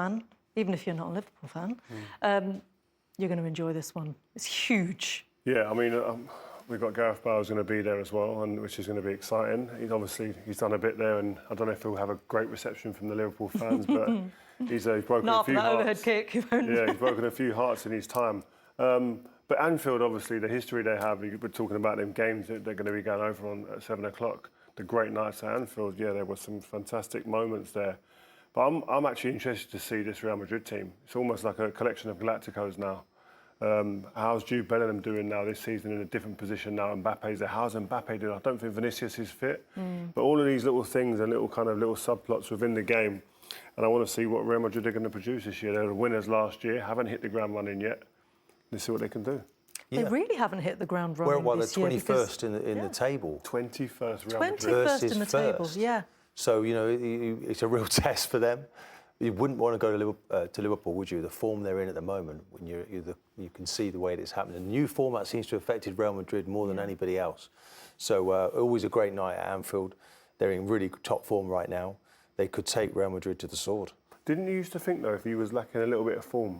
fan, even if you're not a Liverpool fan, you're going to enjoy this one. It's huge. Yeah, I mean, we've got Gareth Bale's going to be there as well, and which is going to be exciting. He's done a bit there, and I don't know if he'll have a great reception from the Liverpool fans, but he's broken a few hearts. Overhead kick. Yeah, he's broken a few hearts in his time. But Anfield, obviously, the history they have, we're talking about them games that they're going to be going over on at 7 o'clock. The great nights at Anfield, yeah, there were some fantastic moments there. But I'm actually interested to see this Real Madrid team. It's almost like a collection of Galacticos now. How's Jude Bellingham doing now this season in a different position now? Mbappe's there. How's Mbappe doing? I don't think Vinicius is fit. But all of these little things and little subplots within the game. And I want to see what Real Madrid are going to produce this year. They were the winners last year, haven't hit the ground running yet. Let's see what they can do. They really haven't hit the ground running Well, this they're year. 21st in the table. 21st Real Madrid. 21st in the table, yeah. So, you know, it's a real test for them. You wouldn't want to go to Liverpool, would you? The form they're in at the moment, when you can see the way it's happening. The new format seems to have affected Real Madrid more than anybody else. So, always a great night at Anfield. They're in really top form right now. They could take Real Madrid to the sword. Didn't you used to think, though, if you was lacking a little bit of form,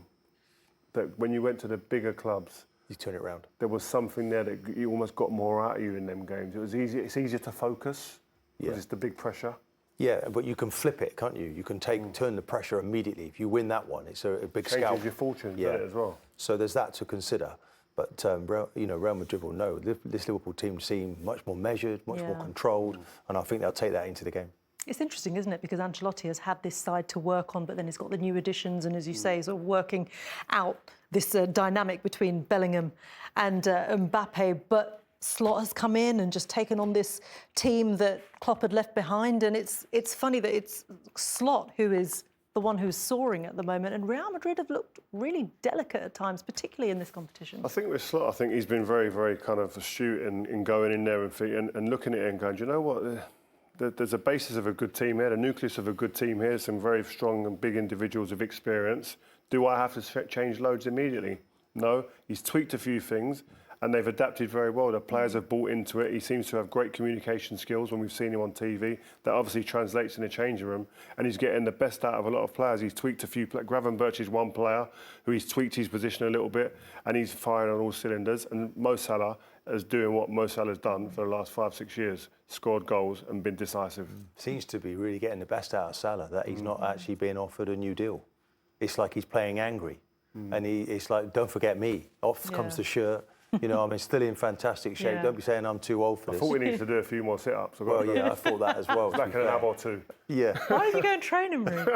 that when you went to the bigger clubs, you turn it around. There was something there that you almost got more out of you in them games. It was easy. It's easier to focus. Yeah. It's the big pressure. Yeah, but you can flip it, can't you? You can turn the pressure immediately. If you win that one, it's a big scalp. Changes your fortunes, yeah, as well. So there's that to consider. But Real Madrid will know this Liverpool team seem much more measured, much more controlled, and I think they'll take that into the game. It's interesting, isn't it? Because Ancelotti has had this side to work on, but then he's got the new additions, and as you say, sort of working out this dynamic between Bellingham and Mbappe. But Slot has come in and just taken on this team that Klopp had left behind, and it's funny that it's Slot who is the one who's soaring at the moment, and Real Madrid have looked really delicate at times, particularly in this competition. I think with Slot, I think he's been very, very kind of astute in going in there and looking at it and going, do you know what? There's a basis of a good team here, the nucleus of a good team here, some very strong and big individuals of experience. Do I have to change loads immediately? No. He's tweaked a few things and they've adapted very well. The players have bought into it. He seems to have great communication skills when we've seen him on TV. That obviously translates in the changing room, and he's getting the best out of a lot of players. He's tweaked a few. Gravenberch is one player who he's tweaked his position a little bit, and he's firing on all cylinders. And Mo Salah is doing what Mo Salah's done for the last 5-6 years, scored goals and been decisive. Seems to be really getting the best out of Salah, that he's not actually being offered a new deal. It's like he's playing angry. And it's like, don't forget me. Off comes the shirt. You know, I mean, still in fantastic shape. Don't be saying I'm too old for this. I thought we needed to do a few more sit-ups. Well, yeah, I thought that as well. Like an ab or two. Yeah. Why don't you go in training room?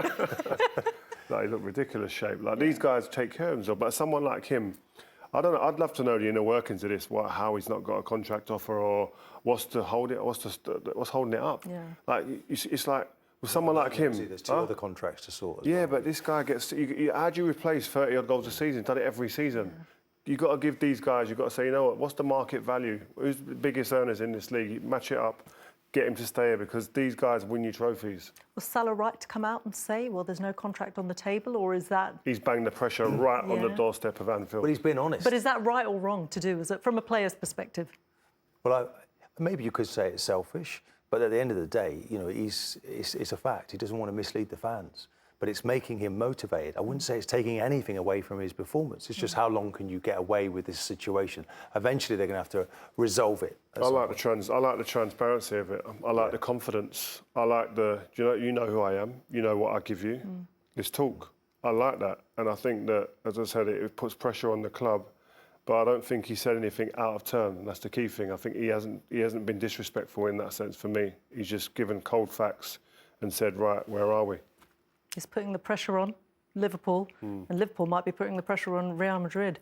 Like, he looked ridiculous shape. Like, these guys take care of themselves, but someone like him, I don't know. I'd love to know the inner workings of this. How he's not got a contract offer, or what's holding it up. Yeah. Like, it's like with someone like him. There's two other contracts to sort. Yeah, but this guy gets. How do you replace 30 odd goals a season? Done it every season. Yeah. You've got to give these guys. You've got to say, you know what? What's the market value? Who's the biggest earners in this league? Match it up. Get him to stay here, because these guys win you trophies. Was Salah right to come out and say, well, there's no contract on the table, or is that... He's banged the pressure right on the doorstep of Anfield. But he's been honest. But is that right or wrong to do? Is it from a player's perspective? Well, maybe you could say it's selfish, but at the end of the day, you know, it's a fact. He doesn't want to mislead the fans. But it's making him motivated. I wouldn't say it's taking anything away from his performance. It's just how long can you get away with this situation? Eventually, they're going to have to resolve it. I like the transparency of it. I like the confidence. I like you know who I am. You know what I give you. Let's talk. I like that, and I think that, as I said, it puts pressure on the club. But I don't think he said anything out of turn, and that's the key thing. I think he hasn't been disrespectful in that sense for me. He's just given cold facts and said, right, where are we? He's putting the pressure on Liverpool, and Liverpool might be putting the pressure on Real Madrid.